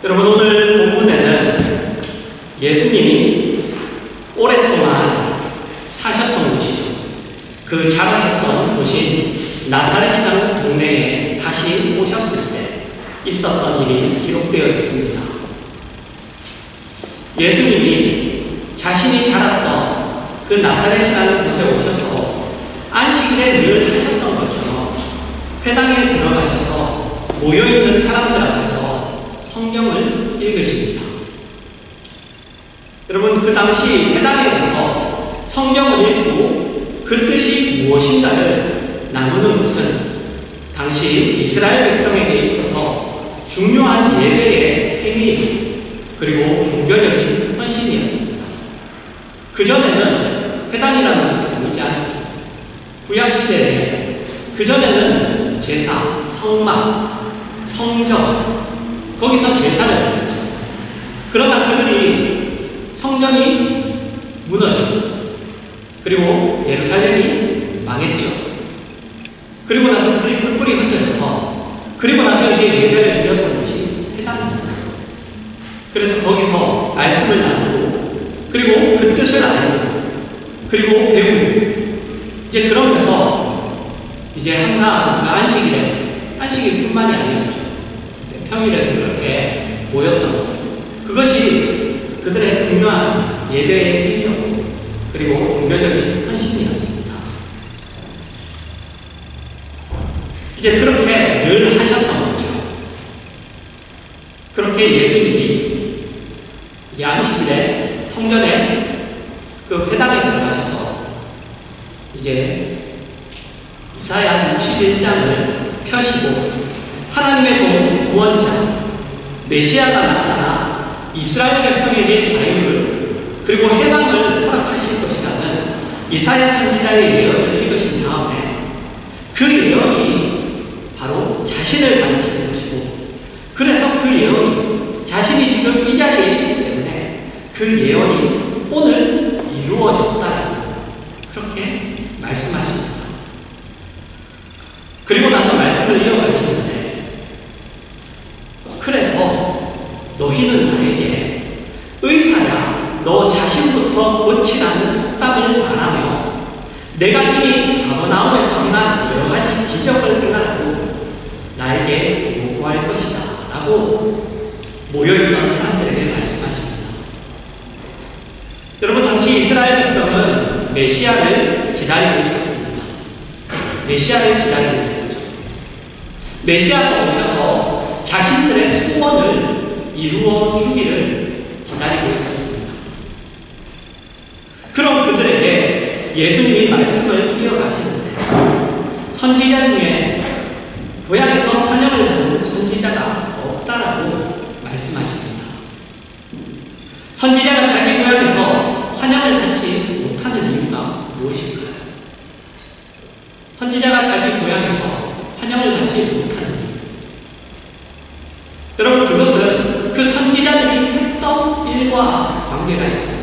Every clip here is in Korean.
여러분, 오늘 본문에는 예수님이 오랫동안 사셨던 곳이죠. 그 자라셨던 곳인 나사렛이라는 동네에 다시 오셨을 때 있었던 일이 기록되어 있습니다. 예수님이 자신이 자랐던 그 나사렛이라는 곳에 오셔서 안식일에 늘 하셨던 것처럼 회당에 들어가셔서 모여있는 사람들 앞에서 성경을 읽으십니다. 여러분, 그 당시 회당에 가서 성경을 읽고 그 뜻이 무엇인가를 나누는 것은 당시 이스라엘 백성에게 있어서 중요한 예배의 행위 그리고 종교적인 헌신이었습니다. 그전에는 회당이라는 것을 보이지 않았죠. 구약시대에 그전에는 제사, 성막, 성전 거기서 제사를 드렸죠. 그러나 그들이 성전이 무너지고 그리고 예루살렘이 망했죠. 그리고 나서 그들이 뿔뿔이 흩어져서 그리고 나서 이제 예배를 드렸던 것이 회당입니다. 그래서 거기서 말씀을 나누고 그리고 그 뜻을 알고 그리고 배우고 이제 그러면서 이제 항상 그 안식일뿐만이 아니었죠. 평일에도 그렇게 모였던 것. 그것이 그들의 중요한 예배의 행위였고 그리고 종교적인 헌신이었습니다. 이제 그렇게 늘 하셨던 거죠. 그렇게 예수님이 이제 안식일에 성전에 그 회당에 들어가셔서 이제 이사야 61장을 펴시고 하나님의 종 구원자 메시아가 나타나 이스라엘 백성에게 자유를 그리고 해방을 허락하실 것이라는 이사야 선지자의 예언을 읽으신 다음에 그 예언이 바로 자신을 가리키는 것이고 그래서 그 예언이 자신이 지금 이 자리에 있기 때문에 그 예언이 오늘 이루어졌다라고 그렇게 말씀하십니다. 그리고 나서 말씀을 이어가시는데 그래서 너희는 나에게 의사야 너 자신부터 고치라는 속담을 말하며 내가 이미 가버나움에서 행한 여러 가지 기적을 행하라고 나에게 요구할 것이다 라고 모여있던 사람들에게 말씀하십니다. 여러분, 당시 이스라엘 백성은 메시아를 기다리고 있었습니다. 메시아를 기다리고 있었죠. 메시아가 오셔서 자신들의 소원을 이루어 주기를 기다리고 있었습니다. 그럼 그들에게 예수님이 말씀을 이어가시는데 선지자 중에 고향에서 환영을 받는 선지자가 없다라고 말씀하십니다. 선지자가 자기 고향에서 환영을 받지 못하는 이유가 무엇일까요? 선지자가 자기 고향에서 환영을 받지 못하는 이유. 여러분, 그것은 그 선지자들이 했던 일과 관계가 있습니다.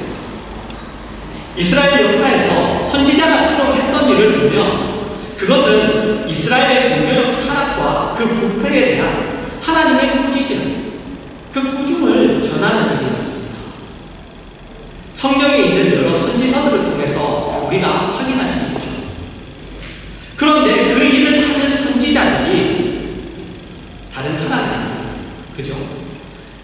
이스라엘 역사에서 선지자가 주로 했던 일을 보면 그것은 이스라엘의 종교적 타락과 그 부패에 대한 하나님의 꾸짖음, 그 꾸중을 전하는 일이었습니다. 성경에 있는 여러 선지서들을 통해서 우리가 확인할 수 있죠. 그런데 그 일을 하는 선지자들이 다른 사람이 아니에요. 그죠?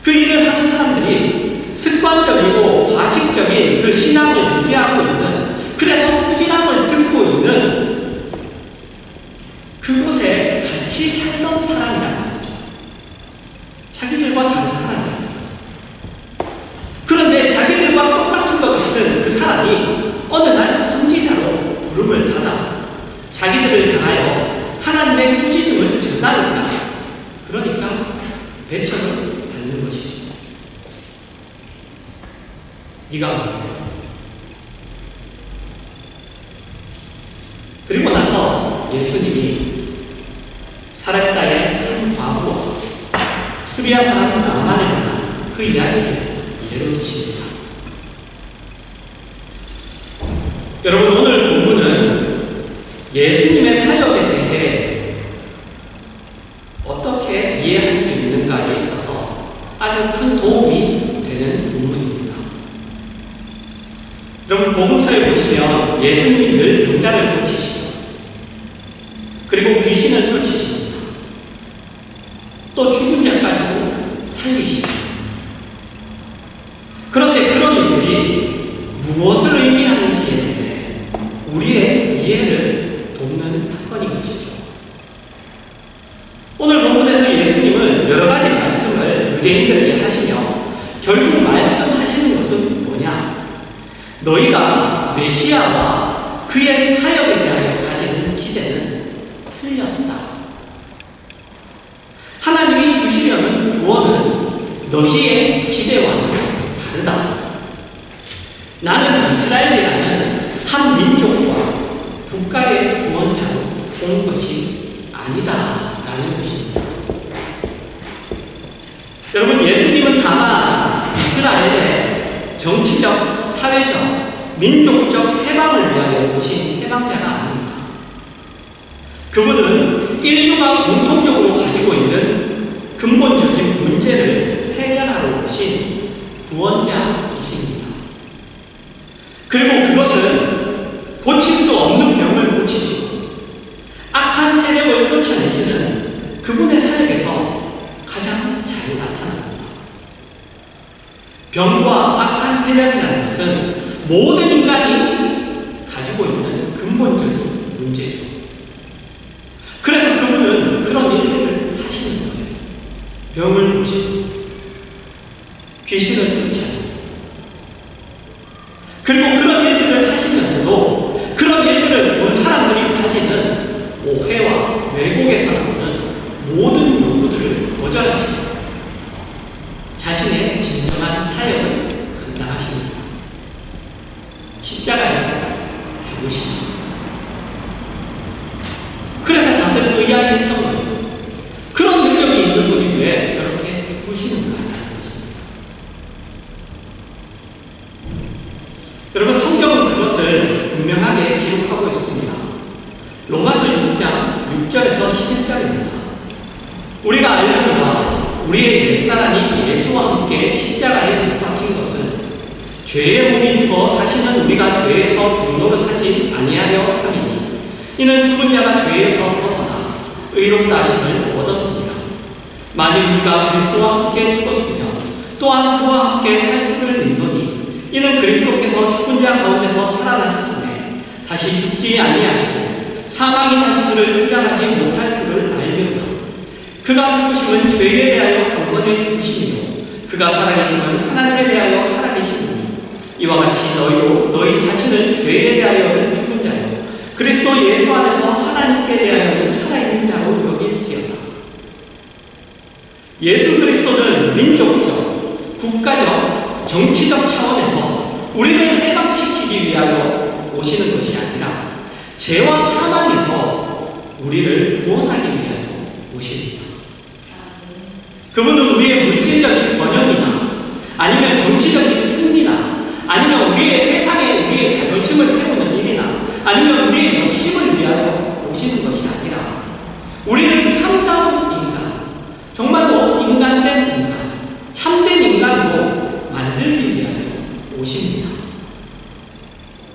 그 일을 하는 사람들이 습관적이고 과식적인 그 신앙을 유지하고 있는, 그래서 꾸지람을 듣고 있는 그곳에 같이 살던 사람이란 말이죠. 자기들과 다른 사람이에요. 그런데 자기들과 똑같은 것 같은 그 사람이 어느 날 선지자로 부름을 받아 자기들을 향하여 하나님의 꾸짖음을 전하니까, 그러니까 배척을 받는 것이죠. 네가 뭐예요? 그리고 나서 예수님이 사렙다의 한 과부와 수리아 사람 나만에 관한 그 이야기를 예로 드십니다. 여러분, 오늘 본문은 예수님의 사역에 대해 어떻게 이해할 수 있는가에 있어서 아주 큰 도움이 되는 본문입니다. 여러분, 복음서에 보시면 예수님이 늘 병자를 고치시죠. 그리고 귀신을 쫓으십니다. 또 죽은 자까지도 살리시죠. 그런데 그런 일들이 무엇을 의미하는지에 대해 우리의 이해를 돕는 사건인 것이죠. 오늘 본문에서 예수님은 여러 가지 말씀을 유대인들에게 하시며 결국 말씀하시는 것은 뭐냐? 너희가 메시아와 그의 사역에 대하여 가지는 기대는 틀렸다. 하나님이 주시려는 구원은 너희의 기대와는 다르다. 나는 이스라엘이라는 한 민족과 국가의 구원자로 온 것이 아니다 라는 것입니다. 여러분, 예수님은 다만 이스라엘의 정치적, 사회적, 민족적 해방을 위하여 오신 해방자가 아닙니다. 그분은 인류가 공통적으로 가지고 있는 근본적인 문제를 해결하러 오신 구원자이십니다. 그리고 그것은 고칠 수 없는 병을 고치시고 악한 세력을 쫓아내시는 그분의 사역에서 가장 잘 나타납니다. 병과 악한 세력이라는 것은 모든 인간이 가지고 있는 근본적인 문제죠. 그래서 그분은 그런 일들을 하시는 거예요. 병을 고치고 귀신을 쫓아내고, 그리고 그런 일들을 하시면서도 그런 일들을 본 사람들이 가지는 오해와 왜곡에서 나오는 모든 요구들을 거절하시고 자신의 진정한 사역을 감당하십니다. 십자가에서 죽으시죠. 그래서 다들 의아해했던 거죠. 그런 능력이 있는 분이 왜 저렇게 죽으시는가? 여러분, 성경은 그것을 분명하게 기록하고 있습니다. 로마서 6장 6절에서 11절입니다. 우리가 알려노라 우리의 옛사람이 예수와 함께 십자가에 못 박힌 것은 죄의 몸이 죽어 다시는 우리가 죄에서 종노릇하지 아니하려 함이니 이는 죽은 자가 죄에서 벗어나 의롭다 하심을 얻었습니다. 만일 우리가 그리스도와 함께 죽었으면 또한 그와 함께 살 줄을 믿노니 이는 그리스도께서 죽은 자 가운데서 살아나셨으며 다시 죽지 아니하시고 사망이 다시 그를 주장하지 못할 줄을 알미로다. 그가 죽으심은 죄에 대하여 강건해 죽으심이요 그가 살아계심은 하나님에 대하여 살아계심이니 이와 같이 너희도 너희 자신을 죄에 대하여는 죽은 자요 그리스도 예수 안에서 하나님께 대하여는 살아있는 자로 여길지어다. 예수 그리스도는 민족적, 국가적, 정치적 차원에서 우리를 해방시키기 위하여 오시는 것이 아니라 죄와 사망에서 우리를 구원하기 위하여 오십니다. 그분은 우리의 물질적인 번영이나 아니면 정치적인 승리나 아니면 우리의 세상에 우리의 자존심을 세우는 일이나 아니면 우리의 욕심을 위하여 오시는 것이 아니라 우리를 참다운 인간, 정말로 인간된 인간, 참된 인간으로 만들기 위하여 오십니다.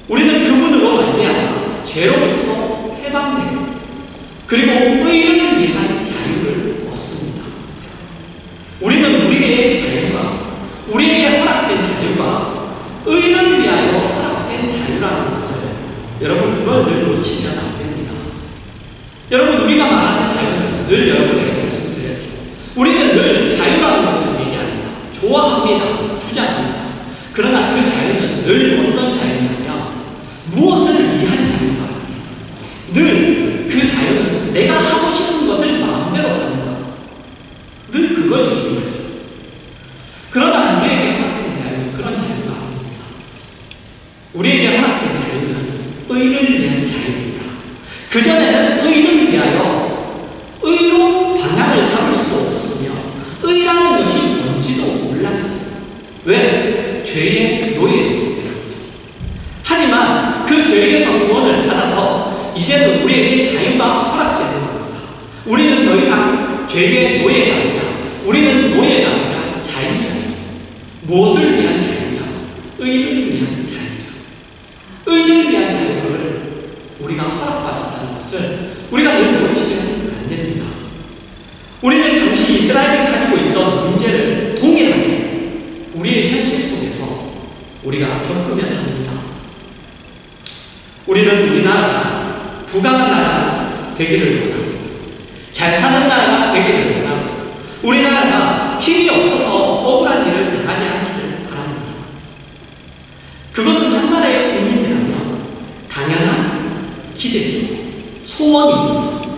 우리는 그분으로 말미암아 죄로부터 해방되고 그리고 의를 위한 자유를 얻습니다. 우리는 우리의 자유가 우리에게 허락된 자유가 의를 위하여 허락된 자유라는 것을 여러분 그걸 늘 놓치면 안 됩니다. 여러분 우리가 말하는 자유는 늘 여러분에게 말씀드렸죠. 우리는 늘 자유라는 것을 얘기합니다. 좋아합니다. 주장합니다. 그러나 그 자유는 늘 어떤 자유냐면 무엇을 위한 자유가 아니에요. 늘 그 자유는 내가 하고 싶은 것을 마음대로 하는 것. 늘 그걸 얘기하죠. 그러나 우리에게 허락된 자유는 그런 자유가 아닙니다. 우리에게 허락된 자유는 의를 위한 자유입니다. 그전에는 의를 위하여 의로 방향을 잡을 수도 없었으며 의라는 것이 뭔지도 몰랐어요. 왜? 죄의 노예였기 때문이죠. 하지만 그 죄에서 구원을 받아서 이제는 우리에게 자유가 허락되는 겁니다. 우리는 더 이상 죄의 노예가 아니라 우리는 노예 당시 이스라엘이 가지고 있던 문제를 동일하게 우리의 현실 속에서 우리가 겪으며 삽니다. 우리는 우리나라가 부강한 나라가 되기를 원하고, 잘 사는 나라가 되기를 원하고, 우리나라가 힘이 없어서 억울한 일을 당하지 않기를 바랍니다. 그것은 한 나라의 국민이라면 당연한 기대죠. 소원입니다.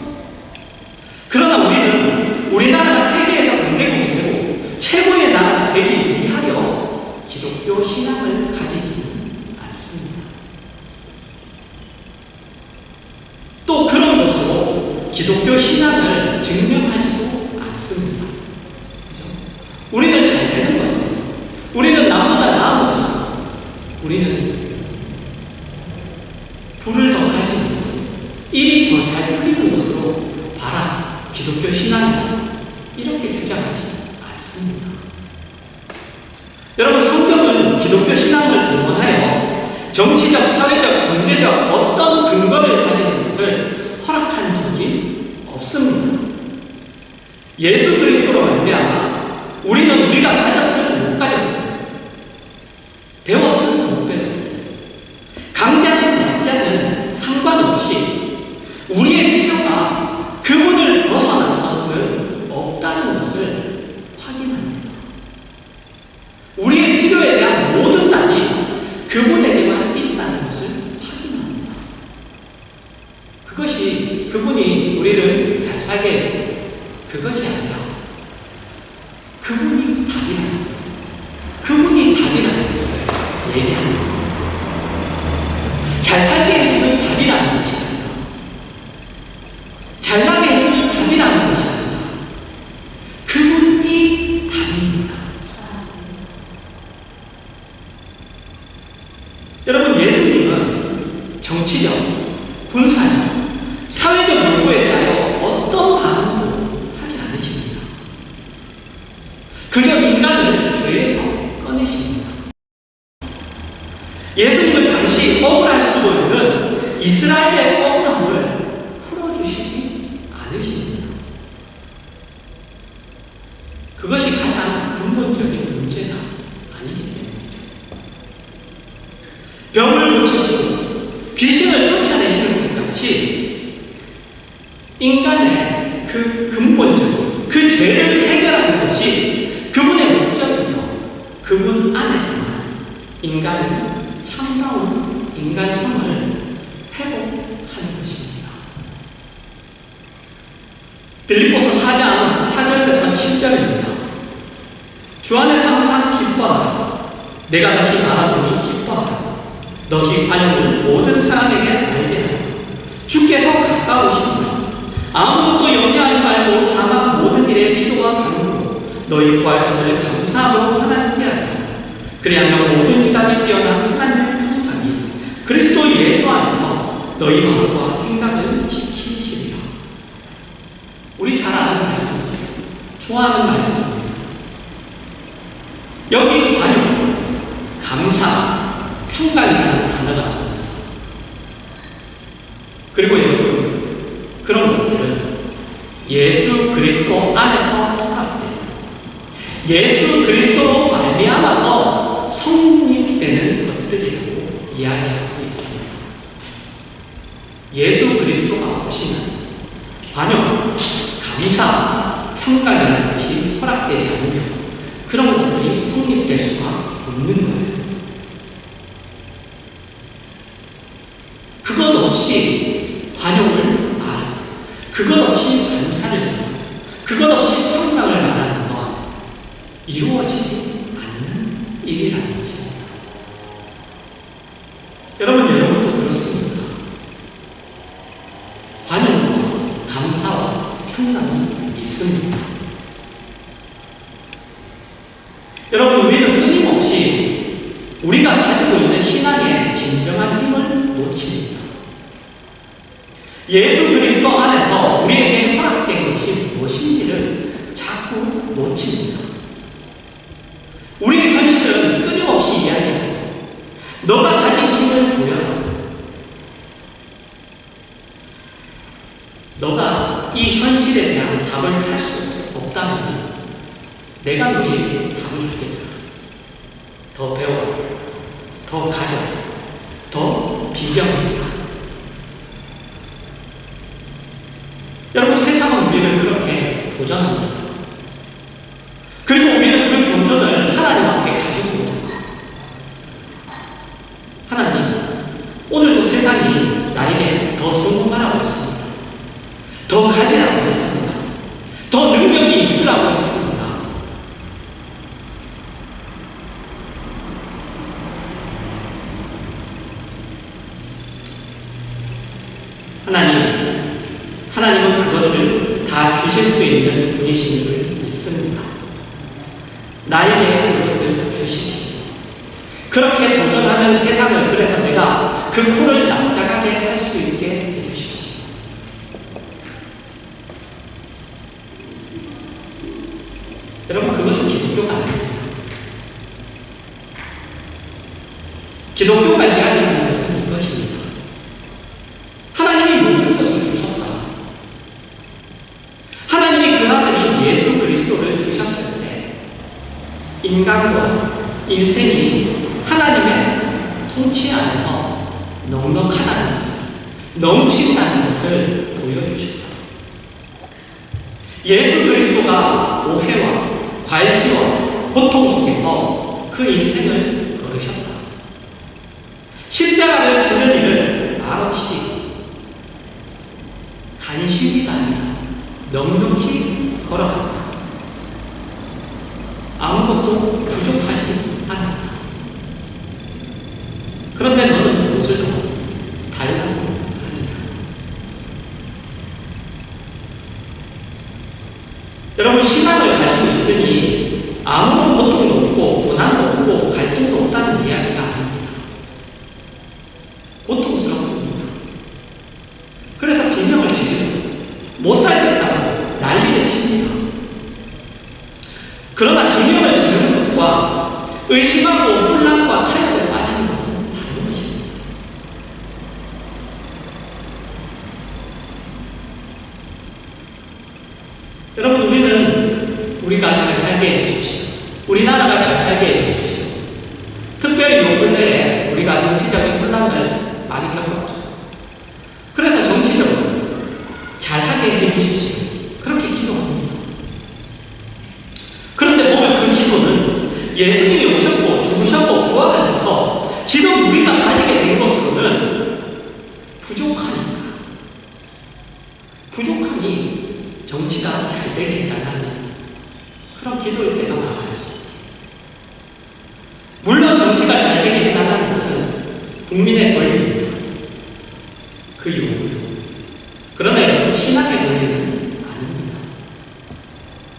그러나 우리는 우리나라가 세계에서 강대국이 되고 최고의 나라가 되기 위하여 기독교 신앙을 가지지는 않습니다. 또 그런 것으로 기독교 신앙을 증명하지도 않습니다. 그렇죠? 우리는 잘 되는 것은, 우리는 남보다 나은 것은, 우리는 불을 더 가지는 것은, 일이 더 잘 풀리는 것으로 봐라, 기독교 신앙이다, 이렇게 주장하지 않습니다. 여러분, 성경은 기독교 신앙을 동원하여 정치적, 사회적, 경제적 어떤 근거를 가지는 것을 허락한 적이 없습니다. 예수 그리스도로 말미암아 우리는 우리가 가졌든 못 가졌든, 배웠든 못 배웠든, 강자든 약자든 상관없이 우리의 필요가 그분을 벗어나서는 없다는 것을 확인합니다. 우리의 필요에 대한 모든 답이 그분에게만 있다는 것을 확인합니다. 그것이 그분이 우리를 잘 살게 해주고, 그것이 아니라 그분이 답이라는 것을 얘기합니다. 잘 살게 해주는 답이라는 것이 아니라, 잘나게 해주는 답이라는 것이 아니라 그분이 답입니다. 여러분, 예수님은 정치적, 군사적, 사회적 요구에 대하여 어떤 반응도 하지 않으십니다. 그저 인간을 죄에서 꺼내십니다. 예수님은 당시 억울할 수도 있는 이스라엘의 억울함을 풀어주시지 않으십니다. 그것이 가장 근본적인 문제가 아니기 때문이죠. 병을 고치시고 귀신을 쫓아내시는 것 같이 인간의 그 근본적인 그 죄를 해결하는 것이 그분의 목적이며, 그분 안에서만 인간은 참다운 인간성을 회복하는 것입니다. 빌립보서 4장 4절에서 7절입니다. 주 안에서 항상 기뻐하라. 내가 다시 말하노니 기뻐하라. 너희 관용을 모든 사람에게 알게 하라. 주께서 가까우시구나. 아무것도 염려하지 말고 다만 모든 일에 기도와 간구로 너희 구할 것을 감사함으로 하나님께 하라. 그리하면 모든 지각이 뛰어난 하나님의 평강이 그리스도 예수 안에서 너희 마음과 생각을 지키시리라. 우리 잘 아는 말씀이죠. 좋아하는 말씀입니다. 여기 관용, 감사, 평강이라는 단어가 나옵니다. 그리고 여러분, 그런 것들은 예수 그리스도 안에서 허락된, 예수 그리스도로 말미암아서 성립되는 것들이라고 이야기하고 있습니다. 예수 그리스도가 없이는 관용, 감사, 평강이라는 것이 허락되지 않으며 그런 것들이 성립될 수가 없는 거예요. 그것 없이 관용을 말하고, 그것 없이 감사를 말하고, 그것 없이 평강을 말하는 건 이루어지지 않는 일이라는 것입니다. 여러분도 그렇습니다. 관용과 감사와 평강이 있습니다. 여러분, 우리는 끊임없이 우리가 가지고 있는 신앙의 진정한 힘을 놓칩니다. 예수 그리스도 안에서 우리에게 허락된 것이 무엇인지를 자꾸 놓칩니다. 우리의 현실은 끊임없이 이야기하죠. 너가 가진 힘을 보여라. 너가 이 현실에 대한 답을 할 수 없다면 내가 너희에게 답을 주겠다. 더 배워라. 더 가져라. 더 비전하라. 여러분, 세상은 우리를 그렇게 도전합니다. 그리고 우리는 그 도전을 하나님 앞에 가지고 오죠. 하나님, 오늘도 세상이 나에게 더 성공하라고 했습니다. 더 가지라고 했습니다. 더 능력이 있으라고 했습니다. 하나님은 그것을 다 주실 수 있는 분이신 줄 믿습니다. 나에게 그것을 주십시오. 그렇게 도전하는 세상을, 그래서 내가 그 코를 납작하게 할 수 있게 해주십시오. 여러분, 그것은 기독교가 아닙니다. 기독교가 이야기하는 것은 이것입니다. 하나님이 모든 것을 주셨다. 하나님이 그 아들이 예수 그리스도를 주셨을 때 인간과 인생이 하나님의 통치 안에서 넉넉하다는 것을, 넘친다는 것을 보여주셨다. 예수 그리스도가 오해와 괄시와 고통 속에서 그 인생을 걸으셨다. 십자가를 지는 일을 말없이 간신히가 아니라 넉넉히 걸어간다. 아무것도 부족하지 않았다. 그런데 너는 무엇을 더 달라고 하느냐? 여러분, 신앙을 가지고 있으니 아무런 고통도 없고 고난도 없고 갈등도 없다는 이야기가 아닙니다. 고통스럽습니다. 그래서 비명을 지르죠. 못 살겠다고 난리를 칩니다. 그러나 비명을 지르는 것과 의심하고 혼란과 타협에 빠지는 것은 다른 것입니다. 여러분, 우리가 잘 살게 해주십시오. 우리나라가 잘 살게 해주십시오. 특별히 요 근래에 우리가 정치적인 혼란을 많이 겪었죠. 그래서 정치적으로 잘하게 해주십시오. 그렇게 기도합니다. 그런데 보면 그 기도는 예수님이 오셨고 죽으셨고 부활하셔서 지금 우리가 가지게 된 것으로는 부족하니 정치가 잘 되게 해달라는 그런 기도일 때가 많아요. 물론 정치가 잘 되게 해달라는 것은 국민의 권리입니다. 그 요구. 그러나 여러분, 신학의 권리는 아닙니다.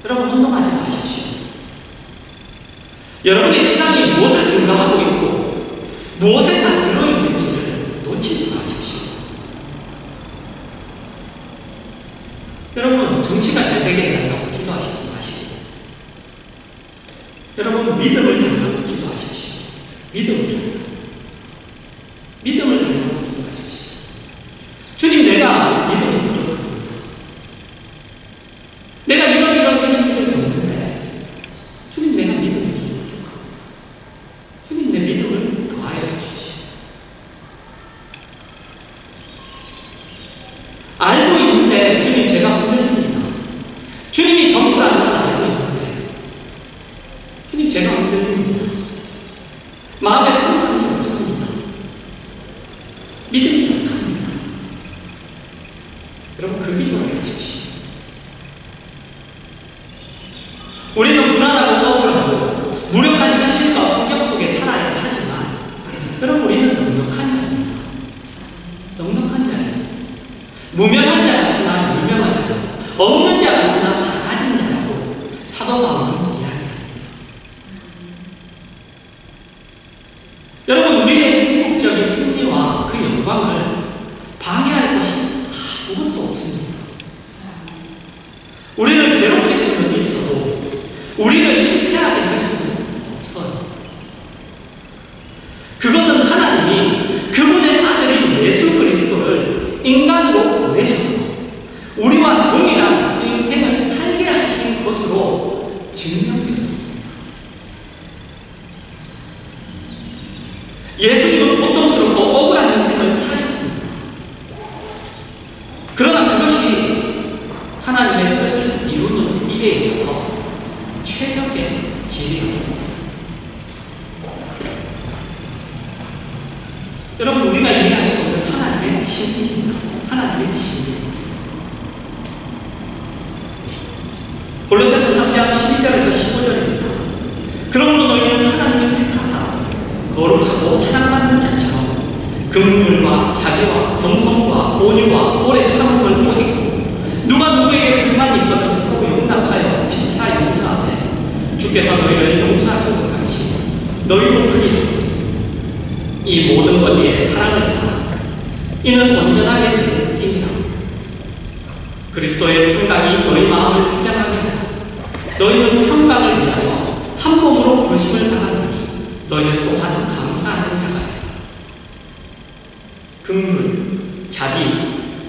여러분, 혼동하지 마십시오. 여러분의 신앙이 무엇을 증거하고 있고 무엇에 다 들어있는지를 놓치지 마십시오. 여러분, 정치가 잘 되게 해달라고 기도하시지 마시고, 여러분, 믿음을 달라고 기도하십시오. 믿음을 달라고 기도하십시오. 주님, 내가 믿음이 부족합니다. 내가 이런 일을 겪는데 주님, 내가 믿음이 부족합니다. 주님, 내 믿음을 더하여 주십시오. 알고 있는데 주님, 제가 흔들립니다. 주님이 전부라는 걸 알고 있는데 주님, 제가 흔들립니다. 마음에 평안이 없습니다. 믿음이 약합니다. 여러분, 그 기도를 해주십시오. 우리는 불안하고 억울하고 무력한 현실과 환경 속에 살아야 하지만, 여러분, 우리는 넉넉한 자입니다. 넉넉한 자예요. 무명한 자 같으나 유명한 자, 없는 자 같으나 다 가진 자라고 사도 바울은 이야기합니다. 여러분, 우리의 궁극적인 승리와 그 영광을 방해할 것이 아무것도 없습니다. 우리를 괴롭힐 수는 있어도 우리를 실패하게 할 수는 없어요. 그것은 하나님이 그분의 아들인 예수 그리스도를 인간으로 보내셔서 우리와 동일한 인생을 살게 하신 것으로 증명되었습니다. 예수님은 고통스럽고 억울한 인생을 사셨습니다. 그러나 그것이 하나님의 뜻을 이루는 일에 있어서 최적의 길이었습니다. 여러분, 우리가 이해할 수 없는 하나님의 신입니다. 하나님의 신입니다. 골로새서 3장 12절에서 15절입니다. 그러므로 너희는 하나님을 택하사 거룩하고 사랑받는 자처럼 긍휼과 자비와 겸손과 온유와 오래 참음을 못 잊고 누가 누구에게 불만이 있거든 서로 용납하여 피차 용서하되 주께서 너희를 용서하신 것 같이 너희도 그리하라. 이 모든 것 위에 사랑을 다하라. 이는 온전하게 되는 힘이라. 그리스도의 평강이 너희 마음을 주장하게 하라. 너희는 평강을 위하여 한 몸으로 부르심을 받았느니 너희는 또한 감사하는 자가 되라. 긍휼, 자비,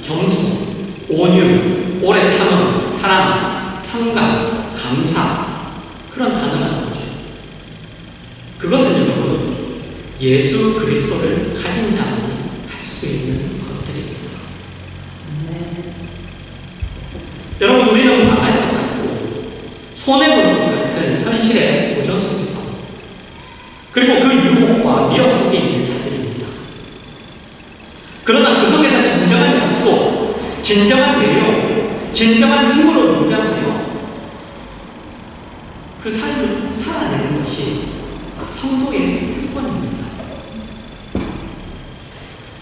겸손, 온유, 오래 참음, 사랑, 평강, 감사, 그런 단어가 나오죠. 그것은 여러분 예수 그리스도를 가진 자만이 할 수 있는 것들입니다. 여러분, 우리는 망할 것 같고 손해보는 것 같은 현실의 도전 속에서 그리고 그 유혹과 미혹 속에 있는 자들입니다. 그러나 그 속에서 진정한 약속, 진정한 내용, 진정한 힘으로 등장하여 그 삶을 살아내는 것이 성도의 특권입니다.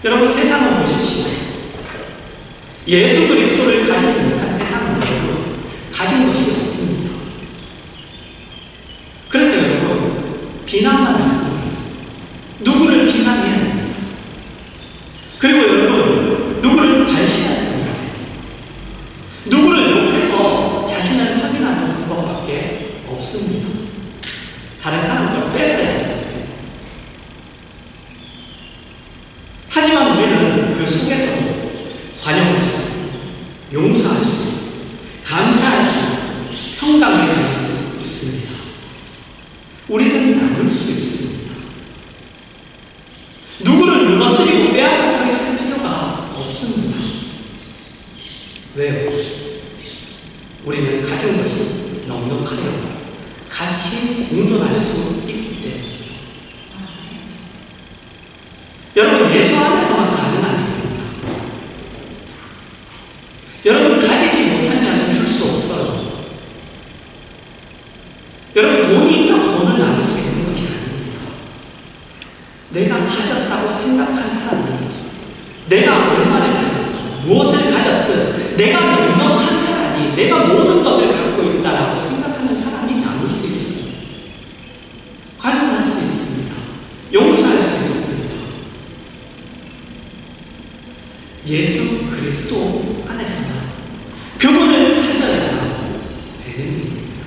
여러분, 세상을 보십시오. 예수 그리스도를 가지지 못한 세상은 여러분 가진 것이 없습니다. 그래서 여러분 비난만 하는 거예요. 누구를 비난해야 합니다. 그리고 여러분 누구를 발시해야 합니다. 누구를 욕해서 자신을 확인하는 방법밖에 없습니다. 다른 사람들 뺏어야죠. 하지만 우리는 그 속에서 관용할 수, 용서할 수, 감사할 수, 평강을 가질 수 있습니다. 우리는 나눌 수 있습니다. 누구를 무너뜨리고 빼앗아 서 있을 필요가 없습니다. 왜요? 우리는 가진 것이 넉넉하여 같이 공존할 수 있기 때문이죠. 여러분, 예수 안에서만 가능한 일입니다. 여러분, 가지지 못하면 줄 수 없어요. 여러분, 돈이 있다고 돈을 나눌 수 있는 것이 아닙니다. 내가 가졌다고 생각한 사람이 내가 얼마를 가졌든 무엇을 가졌든 내가 넉넉한 사람이 내가 모든 것을 갖고 있다라고 생각하는 사람이 나눌 수 있습니다. 관용할 수 있습니다. 용서할 수 있습니다. 예수 그리스도 안에서만 그분을 가져야 되는 일입니다.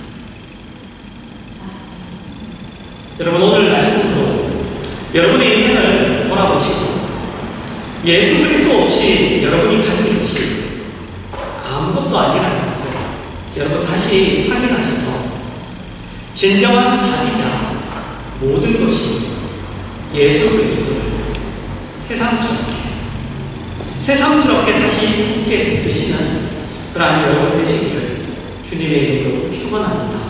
여러분, 오늘 말씀으로 여러분의 인생을 돌아보시고 예수 그리스도 없이 여러분이 가진 것이 아무것도 아니라는 것을 여러분 다시 확인하셔서 진정한 답이자 모든 것이 예수 그리스도를 새삼스럽게 다시 굳게 붙드시는 그러한 여러분 되시기를 주님의 이름으로 축원합니다.